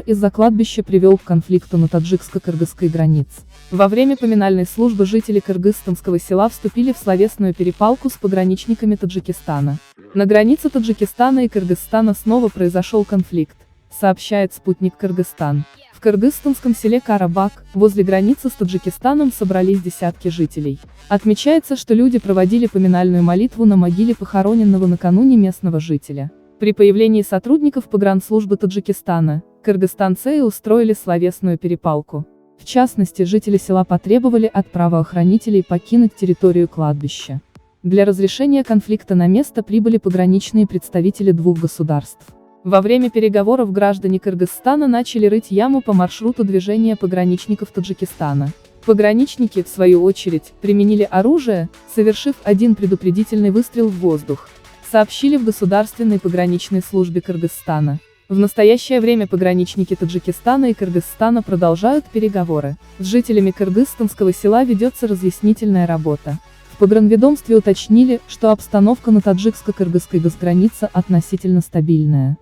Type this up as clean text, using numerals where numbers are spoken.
из-за кладбища привел к конфликту на таджикско-кыргызской границе. Во время поминальной службы жители кыргызстанского села вступили в словесную перепалку с пограничниками Таджикистана. На границе Таджикистана и Кыргызстана снова произошел конфликт, сообщает спутник Кыргызстан. В кыргызстанском селе Карабак, возле границы с Таджикистаном, собрались десятки жителей. Отмечается, что люди проводили поминальную молитву на могиле похороненного накануне местного жителя. При появлении сотрудников погранслужбы Таджикистана, кыргызстанцы устроили словесную перепалку. В частности, жители села потребовали от правоохранителей покинуть территорию кладбища. Для разрешения конфликта на место прибыли пограничные представители двух государств. Во время переговоров граждане Кыргызстана начали рыть яму по маршруту движения пограничников Таджикистана. Пограничники, в свою очередь, применили оружие, совершив один предупредительный выстрел в воздух, сообщили в Государственной пограничной службе Кыргызстана. В настоящее время пограничники Таджикистана и Кыргызстана продолжают переговоры. С жителями кыргызстанского села ведется разъяснительная работа. В погранведомстве уточнили, что обстановка на таджикско-кыргызской госгранице относительно стабильная.